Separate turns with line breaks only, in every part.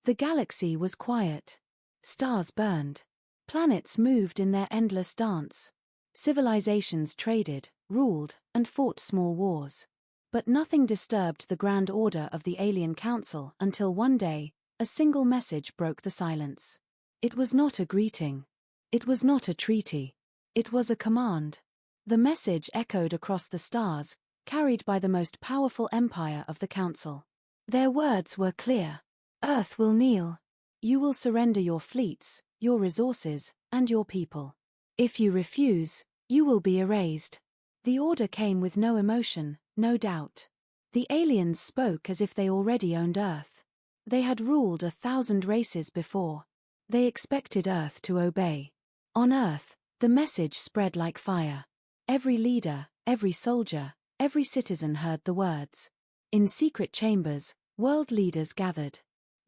The galaxy was quiet. Stars burned. Planets moved in their endless dance. Civilizations traded, ruled, and fought small wars. But nothing disturbed the grand order of the Alien Council until one day, a single message broke the silence. It was not a greeting. It was not a treaty. It was a command. The message echoed across the stars, carried by the most powerful empire of the Council. Their words were clear. Earth will kneel. You will surrender your fleets, your resources, and your people. If you refuse, you will be erased. The order came with no emotion, no doubt. The aliens spoke as if they already owned Earth. They had ruled 1,000 races before. They expected Earth to obey. On Earth, the message spread like fire. Every leader, every soldier, every citizen heard the words. In secret chambers, world leaders gathered.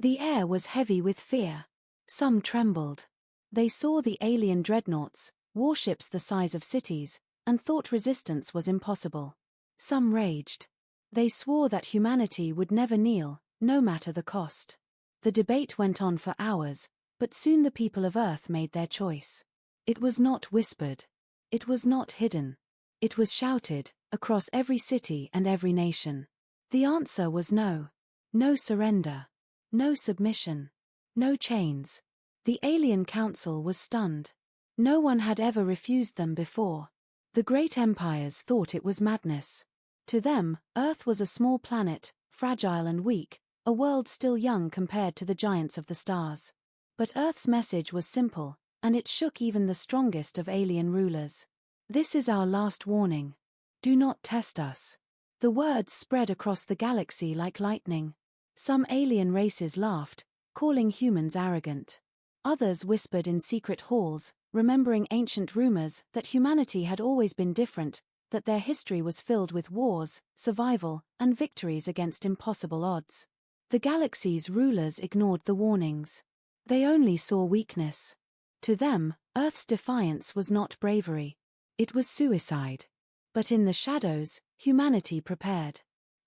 The air was heavy with fear. Some trembled. They saw the alien dreadnoughts, warships the size of cities, and thought resistance was impossible. Some raged. They swore that humanity would never kneel, no matter the cost. The debate went on for hours, but soon the people of Earth made their choice. It was not whispered. It was not hidden. It was shouted, across every city and every nation. The answer was no. No surrender. No submission. No chains. The Alien Council was stunned. No one had ever refused them before. The great empires thought it was madness. To them, Earth was a small planet, fragile and weak, a world still young compared to the giants of the stars. But Earth's message was simple, and it shook even the strongest of alien rulers. This is our last warning. Do not test us. The words spread across the galaxy like lightning. Some alien races laughed, calling humans arrogant. Others whispered in secret halls, remembering ancient rumors that humanity had always been different, that their history was filled with wars, survival, and victories against impossible odds. The galaxy's rulers ignored the warnings. They only saw weakness. To them, Earth's defiance was not bravery. It was suicide. But in the shadows, humanity prepared.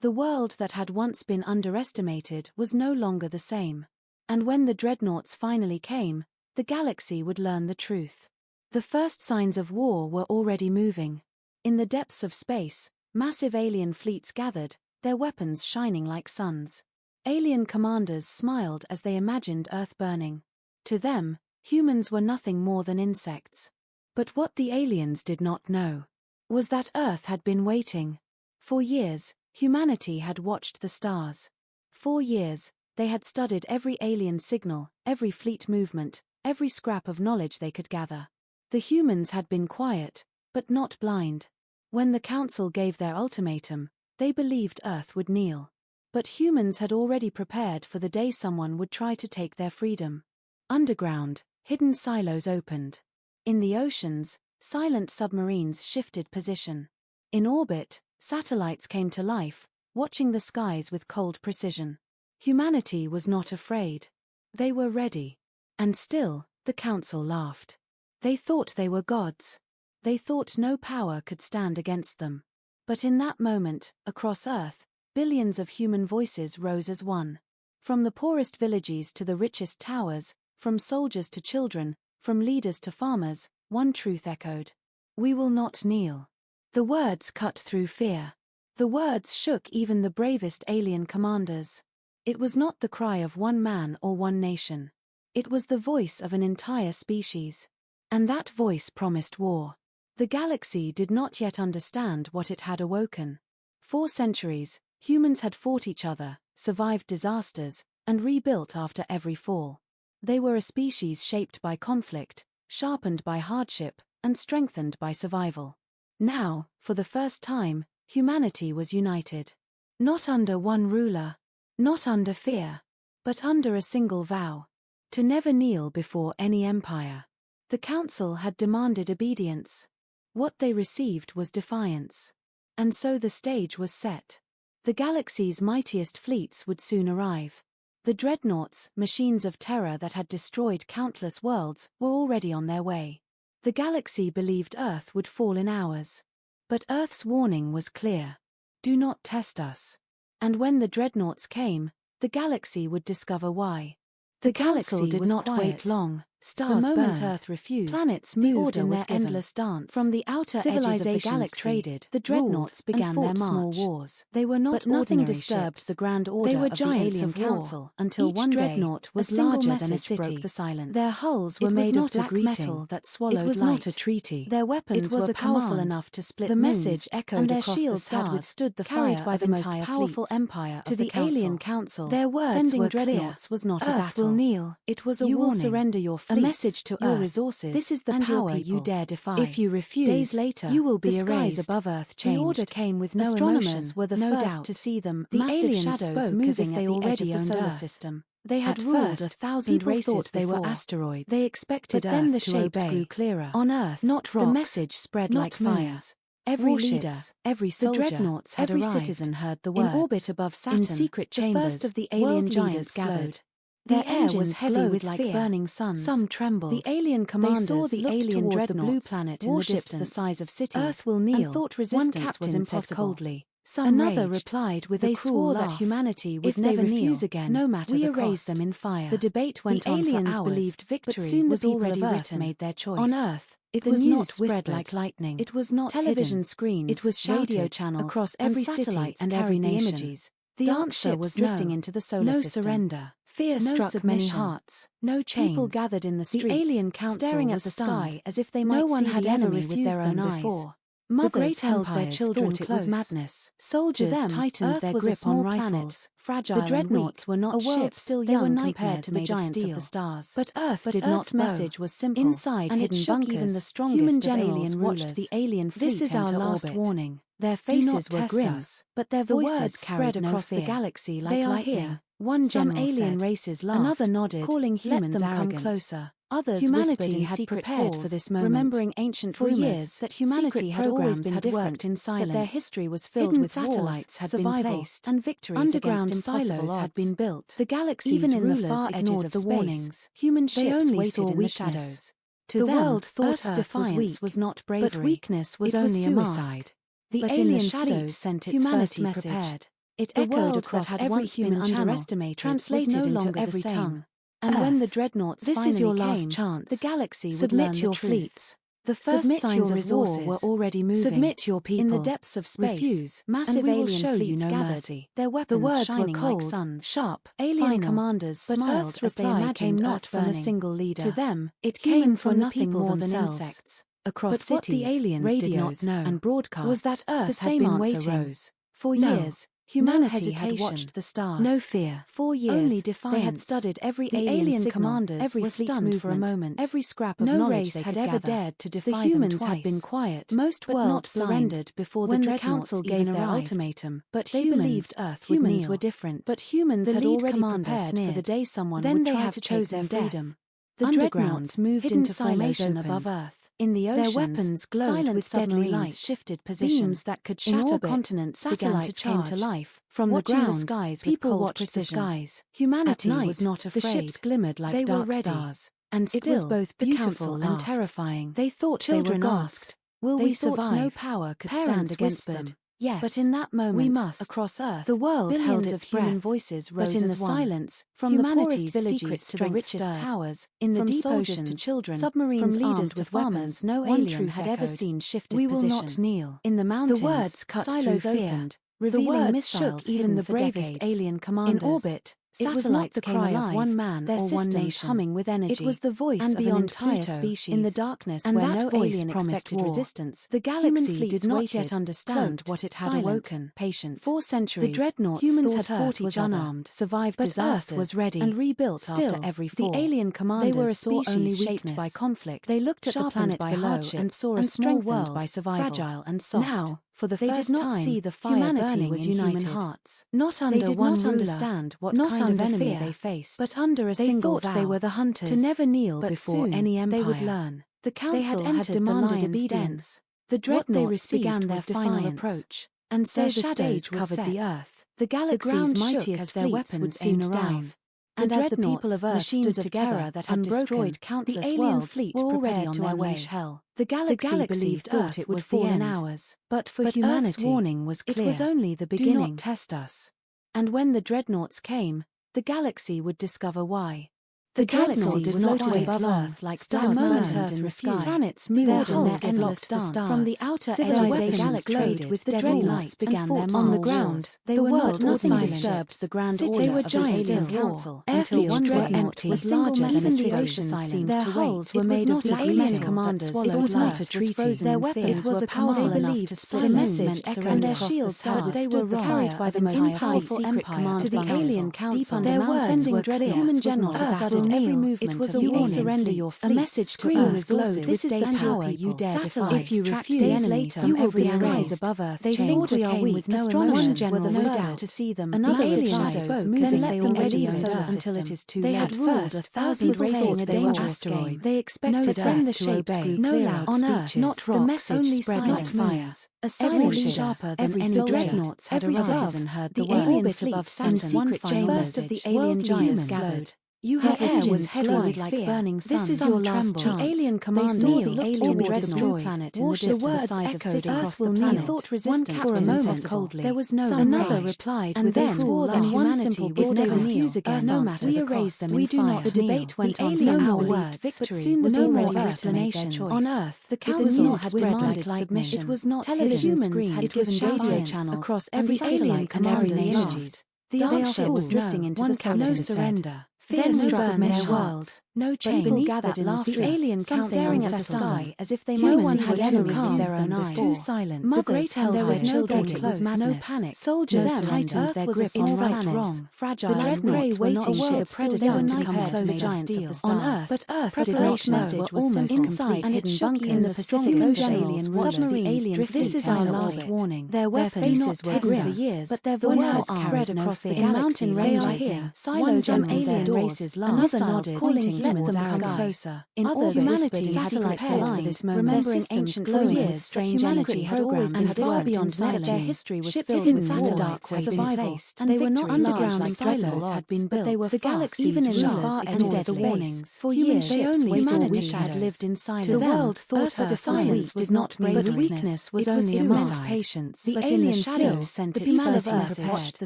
The world that had once been underestimated was no longer the same. And when the dreadnoughts finally came, the galaxy would learn the truth. The first signs of war were already moving. In the depths of space, massive alien fleets gathered, their weapons shining like suns. Alien commanders smiled as they imagined Earth burning. To them, humans were nothing more than insects. But what the aliens did not know was that Earth had been waiting. For years, humanity had watched the stars. For years, they had studied every alien signal, every fleet movement, every scrap of knowledge they could gather. The humans had been quiet, but not blind. When the Council gave their ultimatum, they believed Earth would kneel. But humans had already prepared for the day someone would try to take their freedom. Underground, hidden silos opened. In the oceans, silent submarines shifted position. In orbit, satellites came to life, watching the skies with cold precision. Humanity was not afraid. They were ready. And still, the Council laughed. They thought they were gods. They thought no power could stand against them. But in that moment, across Earth, billions of human voices rose as one. From the poorest villages to the richest towers, from soldiers to children, from leaders to farmers, one truth echoed. We will not kneel. The words cut through fear. The words shook even the bravest alien commanders. It was not the cry of one man or one nation. It was the voice of an entire species. And that voice promised war. The galaxy did not yet understand what it had awoken. For centuries, humans had fought each other, survived disasters, and rebuilt after every fall. They were a species shaped by conflict, sharpened by hardship, and strengthened by survival. Now, for the first time, humanity was united. Not under one ruler, not under fear, but under a single vow. To never kneel before any empire. The Council had demanded obedience. What they received was defiance. And so the stage was set. The galaxy's mightiest fleets would soon arrive. The dreadnoughts, machines of terror that had destroyed countless worlds, were already on their way. The galaxy believed Earth would fall in hours. But Earth's warning was clear. Do not test us. And when the dreadnoughts came, the galaxy would discover why. The galaxy did not wait long. Stars burned. Earth refused, planets moved in their endless dance. From the outer edges of the galaxy, traded, the dreadnoughts began their small wars. They were not, but nothing disturbed ships. The grand order. They were giants of the alien council until each one dreadnought was larger than it broke the silence. Their hulls were made of black metal that swallowed light. It was not a treaty. Their weapons were powerful enough to split the message echoed across the stars. Their shields had withstood the fire by the most powerful empire of the alien council. Their words were dreadnoughts was not a battle. Earth will kneel. It was a warning. You will surrender your fleets, a message to your resources. This is the power you dare defy. If you refuse, days later you will be erased. Above Earth changed. The order came with no astronomers were the first to see them. The alien shadows moving they already owned the system. They had ruled 1,000 races. Thought they were asteroids. They expected Earth then the shapes grew clearer. On Earth, not rocks. The message spread like fire. Every leader, every soldier, the dreadnoughts had every citizen heard the words. In orbit above Saturn, in secret chambers, the first of the alien giants gathered. Their air was heavy with like burning suns. Some trembled. The alien commanders saw the alien dreadnoughts, the blue planet warships the size of cities. Earth will kneel. And thought resistance was impossible. Coldly. Another replied with a cruel laugh. That humanity would never refuse again, no matter the cost. We erased them in fire. The debate went on for hours. The aliens believed victory, but soon was already written. Made their choice. On Earth, it was not spread like lightning. It was not television screens. It was radio channels across every city and every nation. The answer was drifting into the solar system. No surrender. Fear struck many hearts. No chains. People gathered in the streets, the alien council staring at the sky as if they might see the enemy with their own eyes. Mothers held their children close. It was madness. Soldiers tightened their grip on rifles. Fragile the dreadnoughts were not ships, still young compared to the giants of the stars. But Earth did not. Message was simple. Inside and hidden bunkers, even the strongest human generals watched the alien fleet. This is our last warning. Their faces were grim, but their voices spread across the galaxy like lightning. One general alien races laughed, another nodded, calling humans arrogant. Come closer. Others humanity had prepared for this moment, remembering ancient rumors that humanity had always been different in silence. That their history was filled with satellites had been placed, and victories underground silos had been built. The galaxy's even in the far edges of the warnings, human ships waited in the shadows. To the world thought Earth's defiance was not bravery, but weakness was only a mask. The alien shadows sent its first message. It echoed across every human underestimated, translated into every tongue. And when the dreadnoughts finally came, this is your last chance. The galaxy would learn your fleets. The first signs of war were already moving. Submit your people. In the depths of space. Refuse. Massive alien fleets gathered. Their weapons shining like suns. Sharp. Alien commanders smiled Earth's reply came not from a single leader. To them, it came from nothing more than insects. Across cities, what the aliens did not know and broadcast was that Earth had been waiting. For years. Humanity had watched the stars. No fear. 4 years. Only defiance. They had studied every alien commanders. Every fleet movement for a moment. Every scrap of knowledge they had ever dared to defy them twice. The humans had been quiet. Most worlds surrendered before the council gave their ultimatum. But they believed Earth would kneel. Humans were different. But humans had already prepared for the day someone would try to choose their freedom. The dreadnoughts moved into formation above Earth. In the oceans, their weapons glowed with deadly light, shifted positions that could shatter continents. Satellites came to life. From the ground, skies people watched the skies. Humanity was not afraid. The ships glimmered like dark stars, and it was both beautiful and terrifying. They thought children asked, "Will we survive?" No power could stand against them. Yes, but in that moment, we must. Across Earth, the world held its human voices rose but in the silence, from humanity's villages to the richest towers, in the deep oceans to children, submarines from leaders with weapons, no alien had ever seen shifted position. We will not kneel. In the mountains, the words cut silos opened, revealing missiles even the bravest alien commanders. In orbit, satellites came alive, of one man or one nation humming with energy. It was the voice of an entire species in the darkness where no alien expected resistance. The galaxy did not yet understand what it had awoken. Patient. 4 centuries, the dreadnoughts humans had fought each unarmed, survived disasters, Earth was ready and rebuilt after every fall. The alien commanders were a species shaped by conflict. They looked at the planet below and saw a small world by survival, fragile and soft. Now, for the first time, see the fire humanity was united. Human hearts. Not under they did one not ruler, understand what not kind of enemy they faced, but under a single vow. They were the hunters, to never kneel but before any empire. They would learn. The council had demanded obedience. The dreadnoughts began their final approach, and so the shadows covered the earth. The galaxy's mightiest their weapons would soon arrive. And as the people of Earth stood together that had destroyed countless the alien fleet were already on their way. Hell. The galaxy believed Earth it would fall in hours. But for humanity, Earth's warning was clear. It was only the beginning. Do not test us. And when the dreadnoughts came, the galaxy would discover why. The galaxy did not float above Earth like stars burned in the sky. Planets moved in their endless dance. From the outer edge of the galaxy, with the Dreadnoughts began their march. On the ground, the world nothing disturbed the grand order of the alien council until one Dreadnought was larger than a city. Their hulls were made of the alien commanders. It was not a treaty. Their weapons were powerful enough to split the message, and their shields had withstood the carried by the most powerful empire to the alien council. Their words were clear. Human generals studied every movement. It was a warning. Surrender your fleet. A message to Earth glowed. This is the tower you dare defy. If you refuse, days later you will be erased above Earth. They thought we are weak. Astronomers were the first to see them. Another alien spoke. Then let them leave Earth until it is too late. They had ruled 1,000 races. A dangerous game. They expected Earth to obey. No loud speeches. Not rocks. The message spread like fire. A silence sharper than any Dreadnoughts had arrived and heard the alien fleet above Saturn. One burst of the alien giants gathered. You have engines heavy like burning suns. This is your last chance. The alien commander the alien Dreadnought planet in the words echoed across the planet. Thought resistance for a moment coldly. There was no another replied with a swore that humanity would never refuse again. No matter we erase them. We do not. The debate went on. No more words. Victory soon was already explanation. On Earth, the council had demanded submission. It was not television screens had given radio channels across every satellite and every energies. The Ark was drifting into the solar surrender. Fear struck their worlds. No change. People gathered in the alien council staring at the sky as if they no one had ever calmed their own eyes. Too silent. Mothers held there was no dead close. No panic. Soldiers tightened their grip on right wrong. Fragile and grey waiting for the predator to come close. Giants of the stars. On Earth, but Earth preparation message was almost inside hidden bunker in the Pacific Ocean. Alien submarines. This is our last warning. Their weapons were grim for years, but their voices spread across the mountain range. Here, silos and alien races. Another nodded, pointing let them come closer. In all humanity had prepared for this moment. Remembering ancient glowing strange energy programs and far beyond knowledge. Their history was filled with satellites had been placed, and they were not underground silos had been built. They were the galaxy even in the far end of the warnings. For years, they only humanity had lived in silence. The world thought her science did not mean but weakness was only a mask. Patience, the alien still sent its humanity prepared. Watched the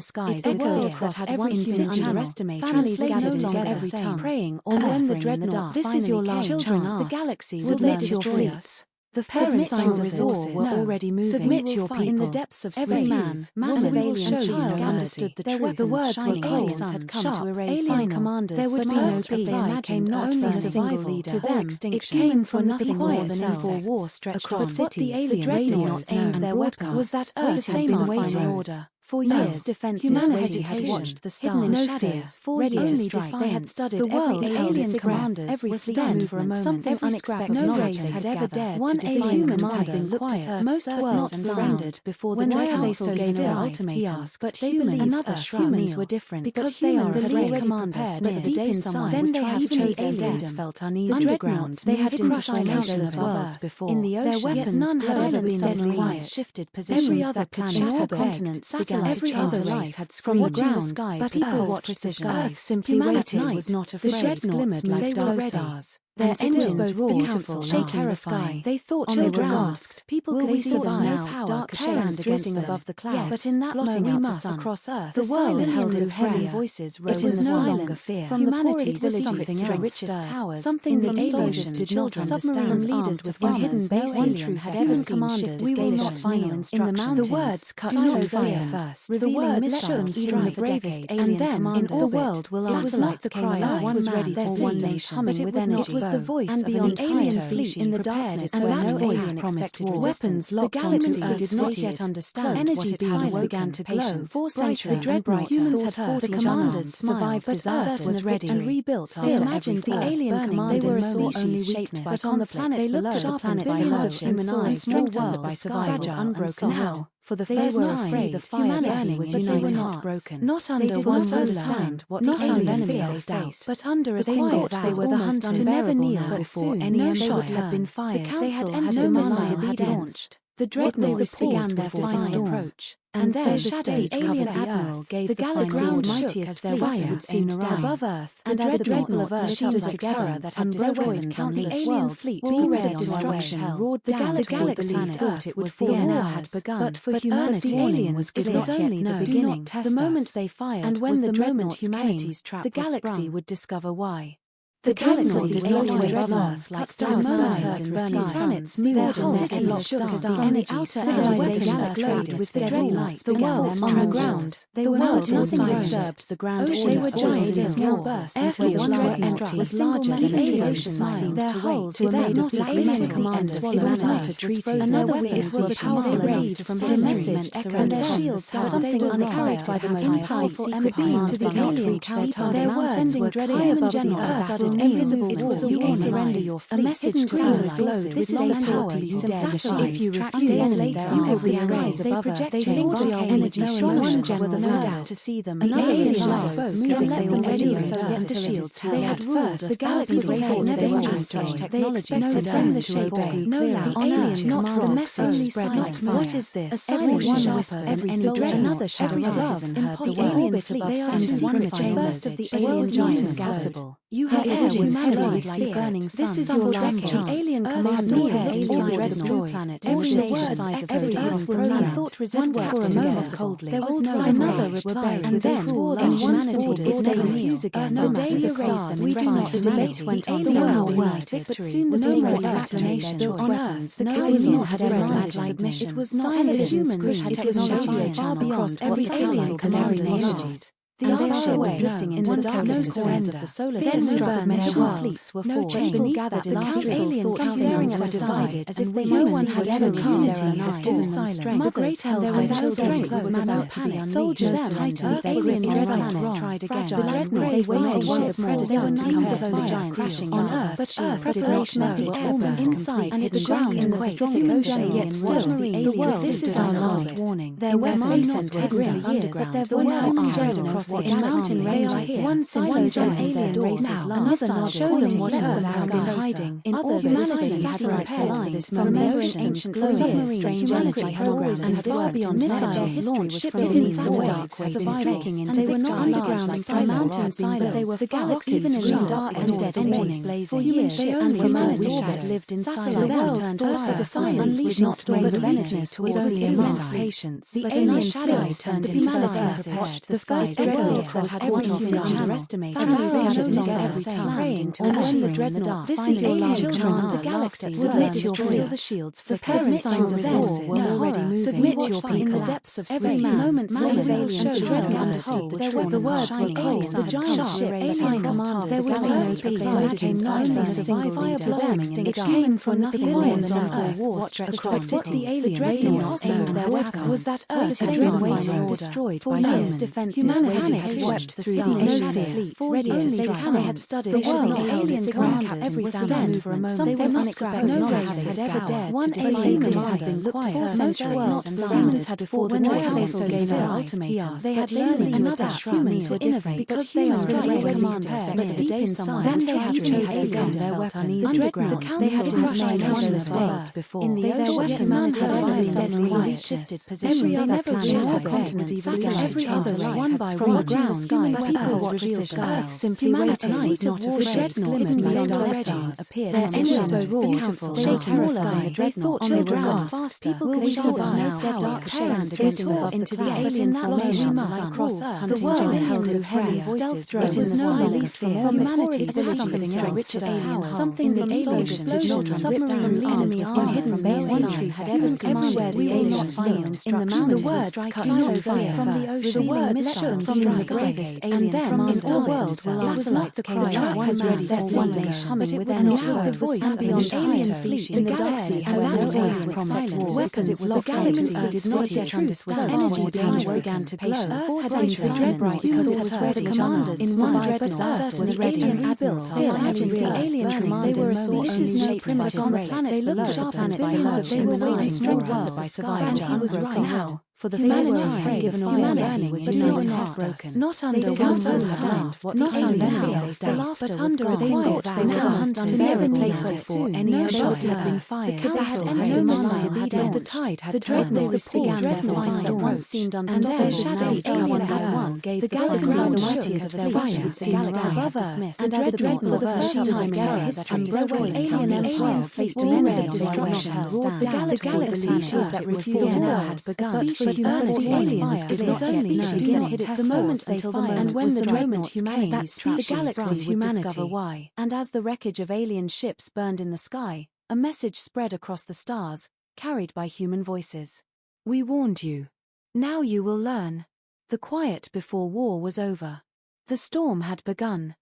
skies. It echoed across every instant underestimate. Families gathered together every tongue, praying or whispering in the dark. This is your last chance. The galaxy will submit your fleets. The parents' signs of war were already moving. Submit your people. In the depths of every man, massive alien child understood the truth. The words were cold. Had come to erase alien commanders. There would be no peace. They imagined not only a single leader. To them, it came from nothing more than info war stretched across cities. The alien radios aimed their weapons. Was that Earth had been waiting order. For years, humanity had watched the stars in shadows, ready to strike. They had studied the world. Alien commanders every fleet moved for a moment. Something unexpected. No race had ever dared. One alien commander had looked at her. Most worlds surrendered before the council gave their ultimatum. But humans were different because they are elite commanders. But deep inside, then they had chosen death. Felt uneasy. Underground, they had crushed countless worlds before. In the ocean, yet none had ever been this quiet. Shifted positions. Every other planet or continent began. Every other life had screamed ground, sky, but people watched the sky. Earth simply waited, was not afraid. The dreads glimmered like dark stars. Their engines roared to shaking the sky. They thought children asked, people could survive now. Dark stand drifting above the clouds. But in that moment we must across Earth. The silence held its heavy voices rose. It was no longer fear. From humanity villages to the richest towers. Something the aliens did not understand. Submarine leaders with hidden base. One truth had ever commanded. We will not final instruction. The words cut through fire first. Revealing missiles even the bravest alien commanders. In all the world will answer. It was not the cry of one man or one nation, humming with energy. It was the voice and beyond the alien fleet in the darkness where no alien promised war. Weapons locked the galaxy did not yet understand. Energy powers began to glow. 4 centuries the Dreadnoughts humans had fought. The commanders survived, but Earth was ready and rebuilt. Still imagined the alien commanders they were a species shaped by on the planet they looked at the planet below human eyes strengthened by survival unbroken now. For the first time, the humanity was united. They were not broken. Not under one understand what not under fear they faced, but under a quiet they were the hunt unbearable now. Before any shot had been fired, they had no missile had launched. The Dreadnoughts began their final approach. And then the shadows alien admiral gave the ground mightiest their fire would soon arrive above Earth, and as the Dreadnoughts of Earth shielded together that had destroyed countless alien fleet, beams of destruction roared the galaxy thought it was the end had begun. But for humanity, the aliens did not yet know. The beginning, the moment they fired, and when the Dreadnoughts humanity's trap the galaxy would discover why. The Dreadnoughts exalted Dreadnoughts like stars burned in burning planets moved in their endless shook as the outer civilizations glowed with the Dreadnoughts. The world on the ground. They were not nothing disturbed the ground. They were giant in small bursts. Airfields were empty. Was larger than the ocean. Their hulls were made of black metal commanders. It was not a treaty. Another witness was a powerful lead from the message echoed. Their shields had something uncarried by the powerful and beam to the alien counter. Their words were high above the earth. Invisible it was you surrender your fleet. A message screams glowed. This is the power you dare defy. If you refuse, you will be erased above earth. They linked your energy showing were the first to see them. The aliens spoke as if they already observed the shields. They had ruled the galaxy's race never strange technology. No then the shapes grew clearer. The aliens not the message spread like fire. What is this? A silent sharper every soldier. Another every citizen heard the orbit above and secret chambers of the alien giants gaspable. You have humanity like burning sun. This is your last chance. Alien command me inside Dreadnoughts planet. Every word, every powerful pronoun thought resisted for a moment coldly. There was no another reply, and then humanity is they refuse again. No daily erase we do not. The debate went on. The world united, but soon the secret explanation built on Earth. The council had demanded submission. It was not humans who had technology far beyond every alien command nation. The Archer was drifting into the darkness of the solar system. Their fleets were forged beneath gathered in the alien councils were divided as if no one had ever come their eye. The great hell there was no strength was about to be soldiers tightened their grip. Dreadnoughts tried again. The Dreadnoughts waited once predator. There were names of those giants crashing on Earth, but Earth did not know the airburst inside and the ground in the strong ocean. Yet still, the world this is our last warning. Their weapons and tested years, but their voices spread across in mountain ranges. One silent alien race now, another show them what Earth has been hiding. In all humanity had prepared this from the ocean's glorious strange humanity had always and far beyond missiles launched from the dark waves trekking into they were not underground like mountains but they were the galaxy even in the dark and dead morning. For years and humanity had lived in silence. The world turned Earth to silence did not but weakness toward the immense patience. The alien shadow turned into Earth. The skies dreadful across every underestimated. Families gathered together every time, and when the Dreadnoughts finally children the galaxy submit your the shields for parents signs of war were already moving. Submit your people in the depths of every moment massive alien children understood the words were cold. The giant ship alien command there was no space came not from a single fire blasting its chains were nothing more than a war across the alien Dreadnoughts aimed their weapon was that Earth had waiting destroyed by years defenses humanity swept through the alien fleet. For years they had studied the world. Alien commanders every stand for a moment. They were not scrapped. No race had ever dared. One alien had been looked for most worlds and humans had before the Dreadnoughts gave their ultimatum. They had learned to adapt humans to innovate because humans were already commanders. But deep inside, then they had chosen their weapons. Underground, they had crushed countless worlds before. In the ocean, humanity had steadily shifted positions that shattered continents. Every other life one by one ground. Sky but equal precision. Earth simply waited was not afraid. The Dreadnoughts beyond already appeared. Their engines roared to shaking the sky. They thought on the ground faster. People could survive their dark stand against the into the alien formation like cross Earth. The world held its heavy voices. It is no release from humanity. It is something else. Something the aliens did not submarine the enemy of hidden base. One truth had ever everywhere the aliens found in the mountains. The words cut no fire from the ocean. The words let them from the gravest and then in all worlds it was not the cry of one man set one nation, but it was the voice of an alien fleet in the galaxy. So that voice was silent because it was a galaxy that did not yet understand energy danger began to glow. Earth had entered dreadbright because it was ready. Commanders in one dreaded Earth was ready and rebuilt. Still imagine the alien commanders. They were a sort of primitive on the planet. They looked sharp planet by below. They were waiting strength by survival. And he was right now. For the humanity had given humanity was united broken. Not under one stand, not under the laughter, but under a quiet they were hunting never placed soon. Any shot had been fired. The castle had demanded obedience. The tide had turned. Dreadnoughts began their flight that once seemed unstoppable. Shadows one by one gave the galaxy the mightiest of their fire seemed above Earth. And as the Dreadnoughts for the first time in their history broke alien empire faced immense destruction. The galaxy that refused to war had begun. but Earth's aliens did not begin hit its moment they fired, and when the Dreadnoughts came, the galaxy's humanity discover why. And as the wreckage of alien ships burned in the sky, a message spread across the stars, carried by human voices. We warned you. Now you will learn. The quiet before war was over. The storm had begun.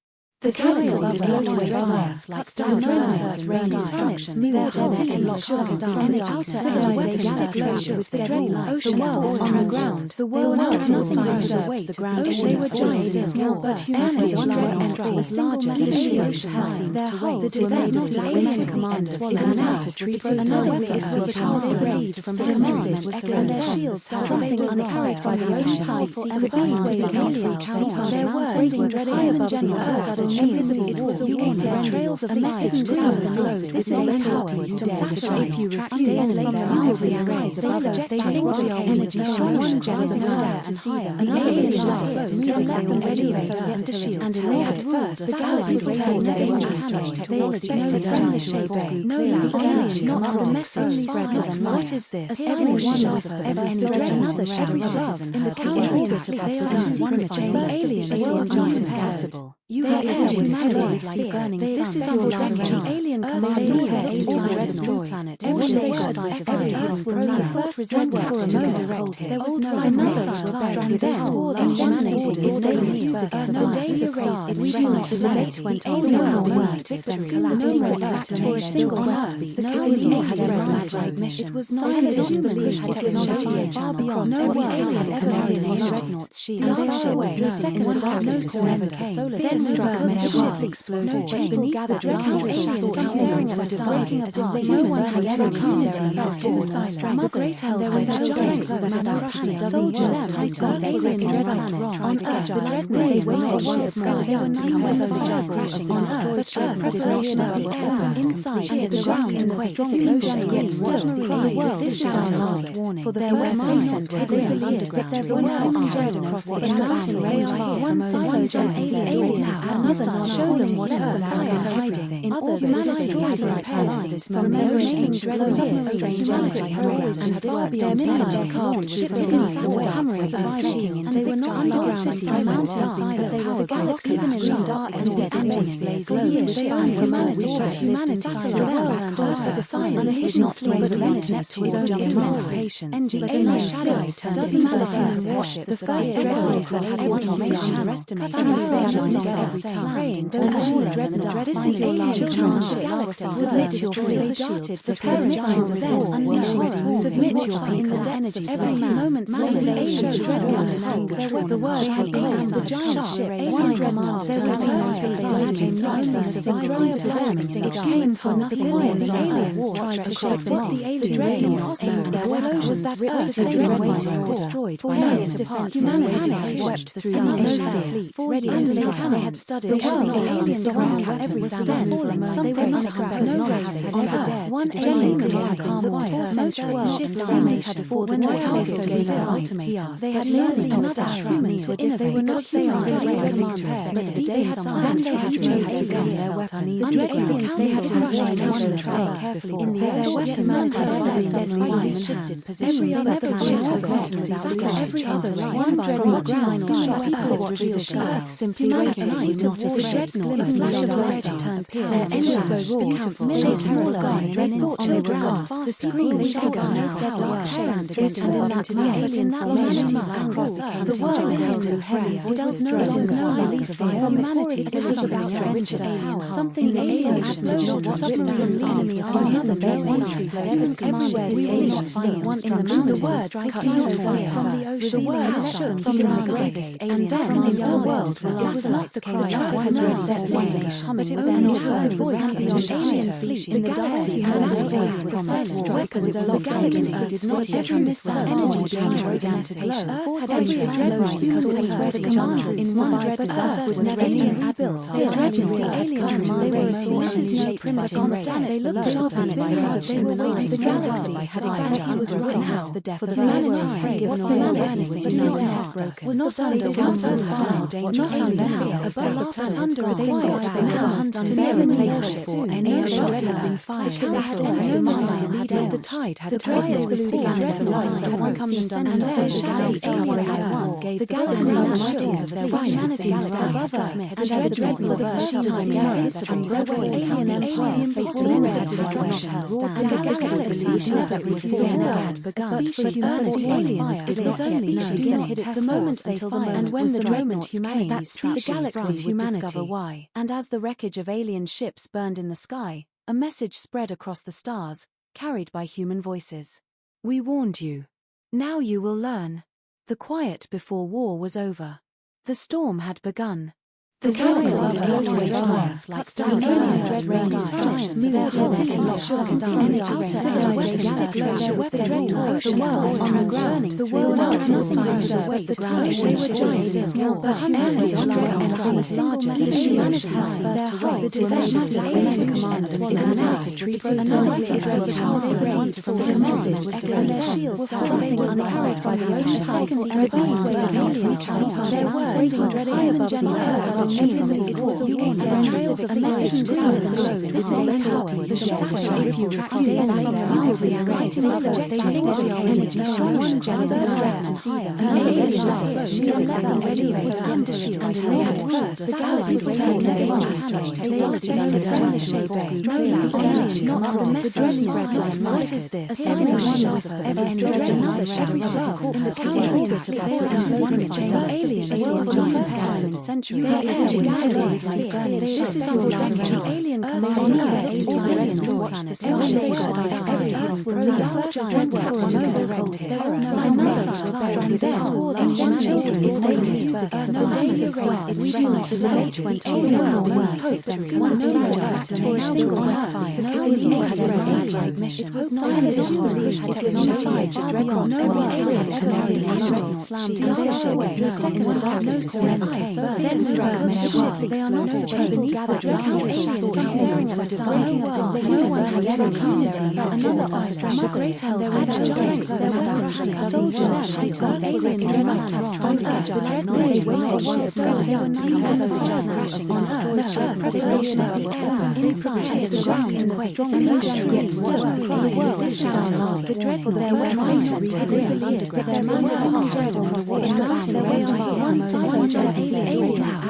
The galaxy floated away fires like stars rain destruction, moved their stars from the outer civilization with the Dreadnoughts, the world on the ground. The world had nothing to preserve the ground. They were giants in small, but humanity was larger than the ocean. Their hull to amazing commanders figured out to treat another weapon was a powerful blade from the message was echoed. Their shields something uncarried by the ocean. And the pathway of alien counts their words were high above the earth. It was a warning. Trails of a message down the road. This is a power you dare defy. If you refuse, later you will be erased above us. They linger your energy strong, one rising higher and higher. Another vision exposed until they already obeyed the shield. And they had ruled the galaxy turning their dangerous technology. No the shape grew clear. Not the message spread. What is this? Every one whisper, every thread, another every citizen in the counter-orbit above the one alien is impossible. You have humanity like burning sun. This is your destiny. Alien commanders head inside a destroy planet. Every Earth will know. First resentment for a moment. There was no another strand. They swore that humanity is daily first. No daily race. We do not debate when alien world victory. No fact for a single heartbeat. The council had a magic mission. It was not scientific technology far beyond no alien ever made a Dreadnoughts shield. And they showed the second half no corner came. Then ship exploded. People gathered round comparing us to breaking apart. Humans had ever come there to silence. The great hell there was no strength was crushing. Soldiers tightened alien dreadnoughts on Earth. The Dreadnoughts waited ships sky. There were numerous stars on Earth, but preparation of the air inside hit the ground in the strong ocean. Yet still cried, this is our last warning. For the first time since underground, their voices spread across the intermountain range. One silent alien another show them what Earth has been hiding. In all humanity had repelled this from the remaining Dreadnoughts, strange light and far beyond their missiles launched ships inside were hammering Earth shields, and they were not underground cities mountains because they were the galaxy screened dark and their atmosphere glowed. They owned humanity, but humanity turned Earth to silence. Annihilation but remnant to his own anticipation. But in their shadows doesn't matter who worship. The sky dreaded was everything underestimated. Praying, those all Dreadnoughts, this is your life, children, submit your faith, they darted, prepare signs of death, unleash, submit your faith in the depths of every moment, manipulation, Dreadnoughts and anger, the words had called the giant ship, one Dreadnought, their returns face imagine silence, the cry of them, it came for nothing more, the aliens tried to shake them off, the Dreadnoughts aimed their weapons, was that Earth the Dreadnoughts destroyed, for years defense, humanity swept through the fleet, ready to strike, they had studied the world, aliens around every stand falling, something unexpected, no race had ever dared one alien attack the quiet, most worlds they had fought when their target gave their ultimatum. They had learned another humans would innovate, they were not saying but deep inside, then they had chosen to gun their weapons. Under aliens they had rushed nation carefully in the air, their weapons had deadly line shifted position. Every other ship had gotten without every other one Dreadnought shot equal to Earth simply recognized not the Dreadnoughts flash of light turned pale, their engines go raw to millions sky, Dreadnoughts on the ground, the screen sagas now deadlock stand against and into the alien formation across Earth. The world held its heavy, it does no longer survive. Humanity is about to reach power. Something the alien explosion suddenly an enemy of another century. Everywhere the aliens find once in the mountains, the words cut away from the ocean, the words from the sky, and then in the world it was not the cry of one set one day, but it only heard the voice of an alien fleet in the galaxy had a voice with silent weapons of the galaxy did not yet understand energy destroyed down to below. Earth had every dreadnought because it was ready in one dreadnought Earth was never rebuilt. Still, the alien They were shaped by primitive. They looked at the planet by they were waiting. The galaxy had exactly was written out the death for the first time. What humanity was united was not under one star, not under under a sail they never hunted to never place for an air shot had been fired. They had no mind. The tide had turned before Dreadnoughts Emerged and the gave the galaxy martyrs of their humanity above us, and as the Dreadnoughts the first time and broken alien empire faced immense destruction, and the galaxy that would form had begun. But Earth's aliens did not yet begin hit its moment until the moment, and when the Dreadnoughts humanity the galaxy's humanity discover why. And as the wreckage of alien ships burned in the sky, a message spread across the stars, carried by human voices. We warned you. Now you will learn. The quiet before war was over. The storm had begun. The galaxy was always fires like stars and dread rains, smooth holes, shook down the outer galaxy, the world was burning, the world out nothing but weight, the towers they were joined small, but airways was larger, the humanity their height, the division commands one humanity treated another as powerful raids from the message echoed their shields something unhurried by the ocean second and aliens, their words were high above the earth. It was the trails of the message this is a tower, the shadow, if you track days later, you will be right above us, they linger your energy, one generation higher, and ready with undershield, and they had first, the galaxies returned their dangerous, they lasted under the shape of not the message spread like what is this? Everyone whisper, every stretch another shadow, the counter-orbit of one chamber, aliens, world century, this is unfortunate. Alien command on Earth, already watch this. Every Earth will know giant works on overrate. There is no knowledge, and therefore one children is dated. No daily grace, we do not relate when all world hope that one fragile for a single fire. No alien has a right mission. It was not scientists believed technology to Dreadnoughts alien canary slammed their ship. The second darkness then struck their ship. They are not supposed to gather councils for hearing of a divine will. No one had ever come there. Another island, a great hell, there was a giant, there were soldiers, alien Dreadnoughts on Earth. The Dreadnoughts waited for one star. There were 9 crashing on Earth. Preparation of the air, inside the ground in the strong military the dreadful there were trying to rebuild underground. Their minds were spread and was watched out their way on one side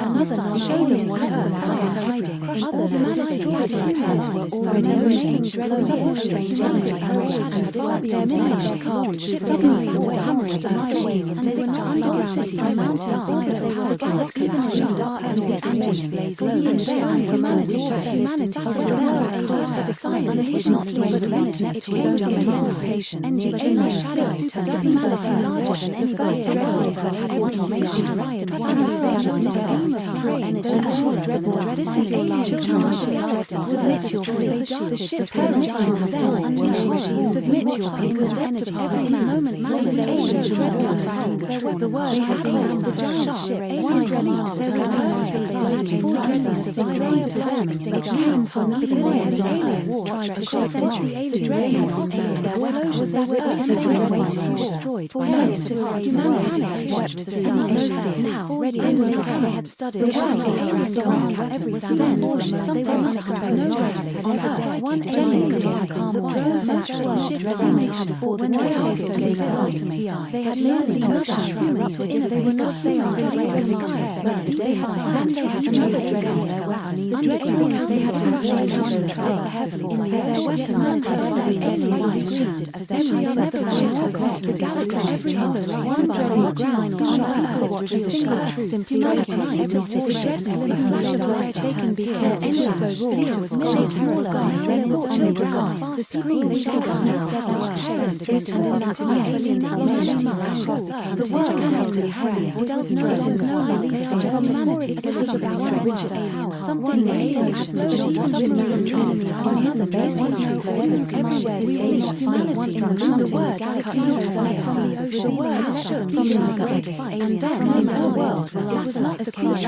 another show them what Earth had hiding. Other humanities were already ocean dreadful strange and far beyond message cast ships were hammering another wave and they were underground cities mountains they were galaxies dark and the atmosphere glowed and humanity is not the way to went it was only emancipation but in the shadows doesn't matter larger than any guy's dreadful had one nation right and this is your life submit your plea the ship submit your plea because energy every moment the words had been the giant ship one Dreadnought humans were nothing more than aliens tried to cross the alien their work was that were destroyed for years humanity watched the stars now ready they had studied the world going every stand they were unexpected on Earth one alien attack the world ships dominated before the target they had learned the notion they were not sailing they had chosen their weapons under aliens they had been heavily their weapons as their the galaxy every other one by ground simply every situation they can be held fear was made through sky the screen sagas now against and in that alien the world is heavy it does no longer humanity is about something everywhere humanity and the words and then in the world it was not the case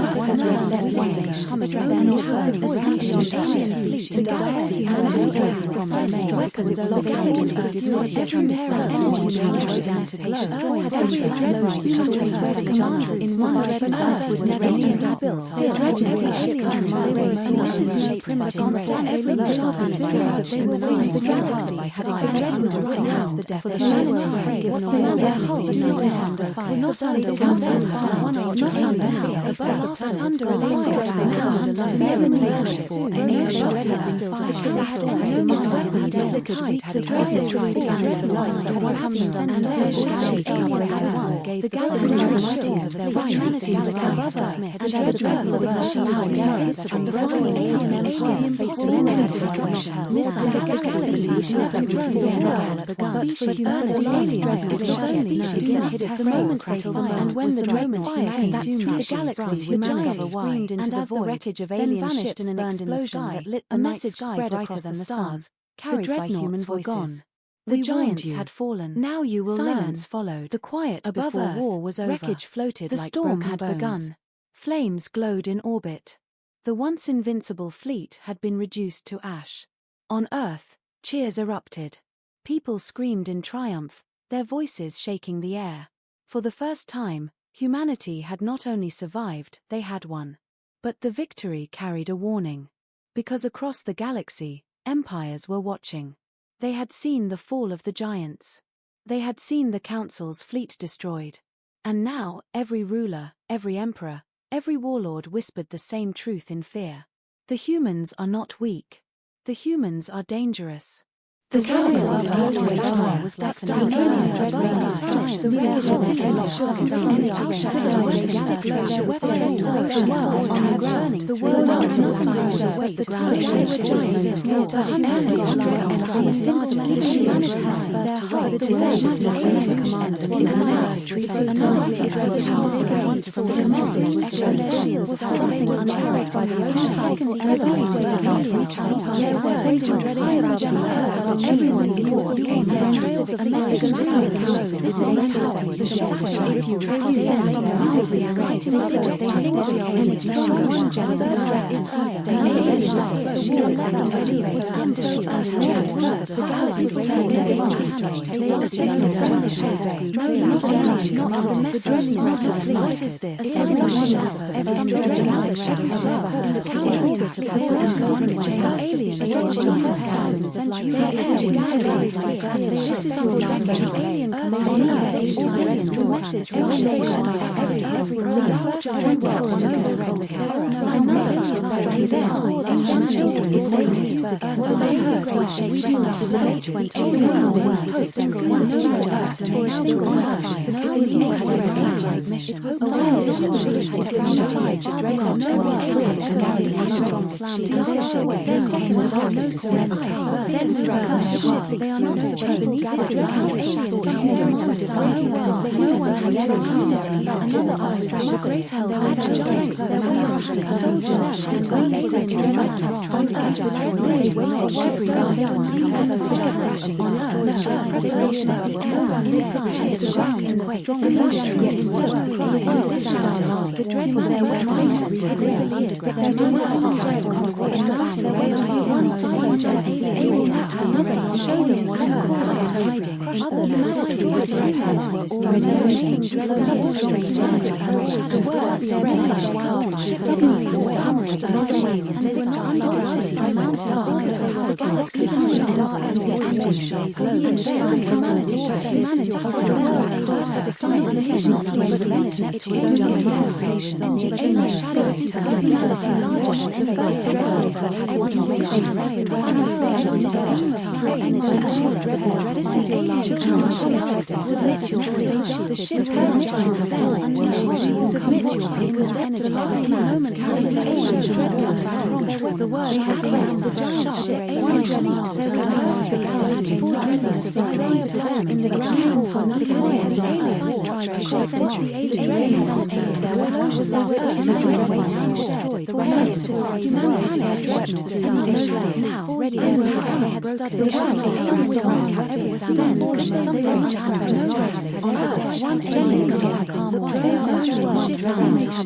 And when the Dreadnoughts consumed the galaxy, humanity screamed into the wreckage of alien ships in an explosion that lit the night sky brighter than the stars, carried by human voices. The giants had fallen. Now you will learn. Silence followed. The quiet above before war was over. Wreckage floated like broken bones. The storm had begun. Flames glowed in orbit. The once invincible fleet had been reduced to ash. On Earth, cheers erupted. People screamed in triumph, their voices shaking the air. For the first time, humanity had not only survived, they had won. But the victory carried a warning. Because across the galaxy, empires were watching. They had seen the fall of the giants. They had seen the council's fleet destroyed. And now, every ruler, every emperor, every warlord whispered the same truth in fear. The humans are not weak. The humans are dangerous. The council of Ultimatum was stepped down to everyone before came to the trails of the message to the council. This is a tower to show if you travel the end of the right is up to energy stronger one generation is higher. What is this? This is your alien command they are not supposed to gather show them what Earth is hiding. Humanity was returns were already strange, the words are wild ships in the submarines, and they were not the galaxy and dark and humanity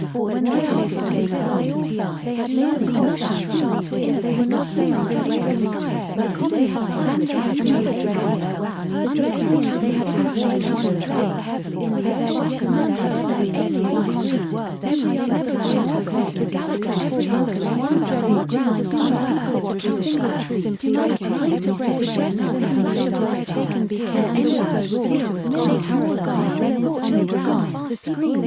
before the Dreadnoughts they had learned the motion sharp to it. They were not so surprised. The commonly had the Dreadnoughts they had heavily in the the screen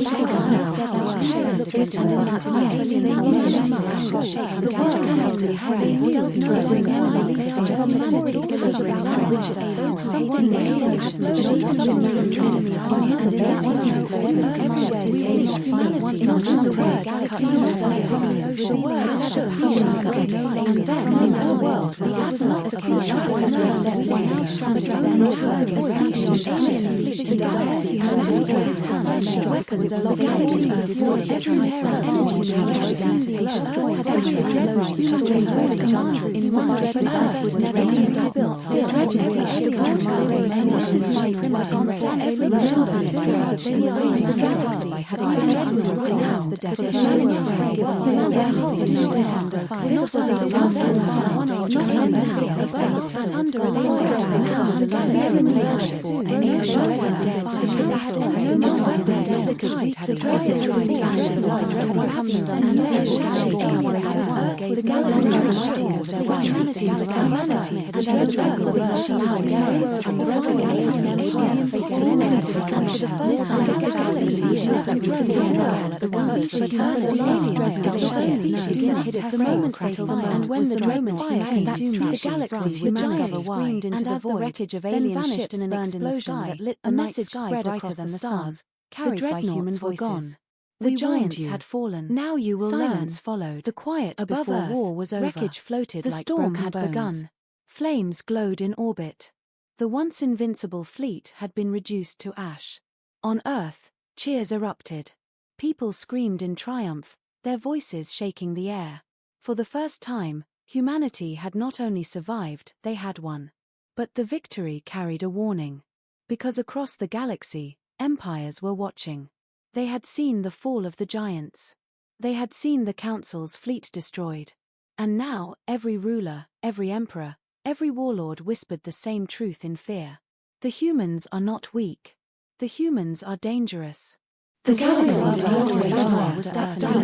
and when the Dreadnought fire consumed the galaxy, humanity screamed into the void, wreckage of alien ships in an explosion that lit the night sky brighter than the stars, carried by human voices. The giants had fallen. Now you will learn. Followed. The quiet above before war was over. Wreckage floated the like storm had bones. Begun. Flames glowed in orbit. The once invincible fleet had been reduced to ash. On Earth, cheers erupted. People screamed in triumph, their voices shaking the air. For the first time, humanity had not only survived, they had won. But the victory carried a warning. Because across the galaxy, empires were watching. They had seen the fall of the giants. They had seen the council's fleet destroyed. And now, every ruler, every emperor, every warlord whispered the same truth in fear. The humans are not weak. The humans are dangerous. The galaxy was destined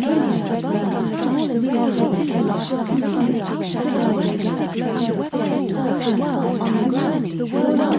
the world the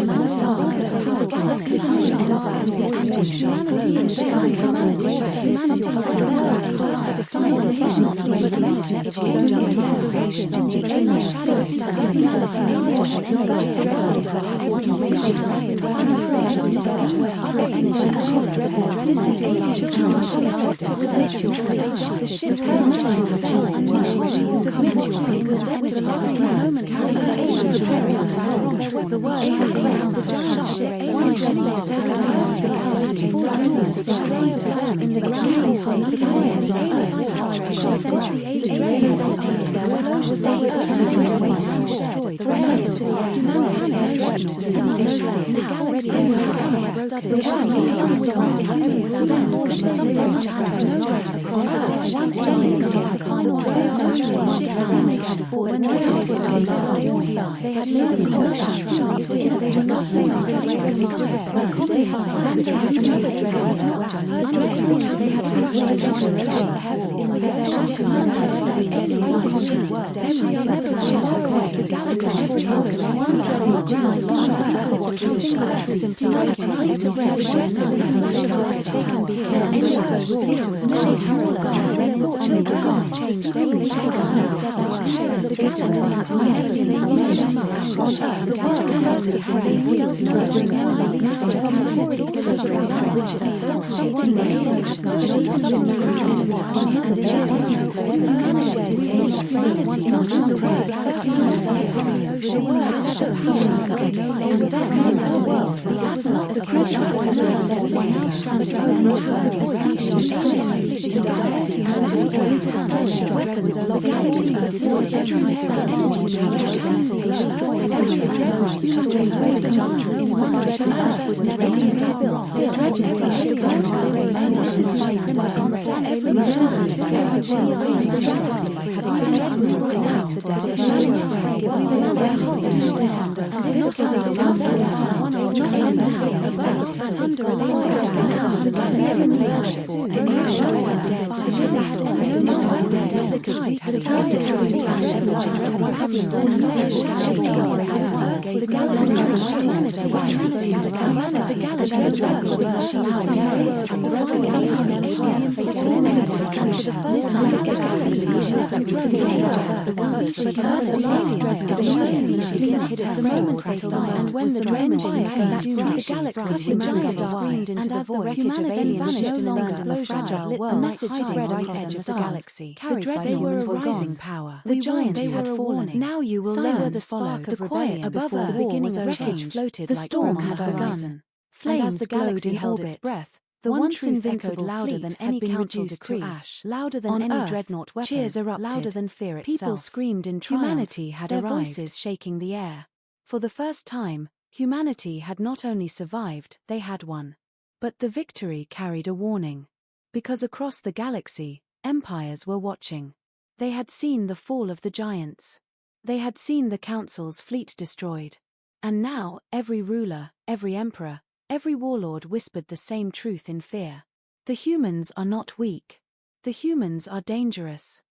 everyone's thought came a message humanity The giants had fallen. Now you will learn the spark of quiet before the beginning of change floated. The storm had begun. Flames glowed in held its breath. The once invincible louder than any council decree, louder than any dreadnought weapon, cheers erupted, louder than fear itself. People screamed in triumph. Humanity had arrived, their voices shaking the air. For the first time, humanity had not only survived, they had won. But the victory carried a warning. Because across the galaxy, empires were watching. They had seen the fall of the giants. They had seen the council's fleet destroyed. And now, every ruler, every emperor, every warlord whispered the same truth in fear. The humans are not weak. The humans are dangerous.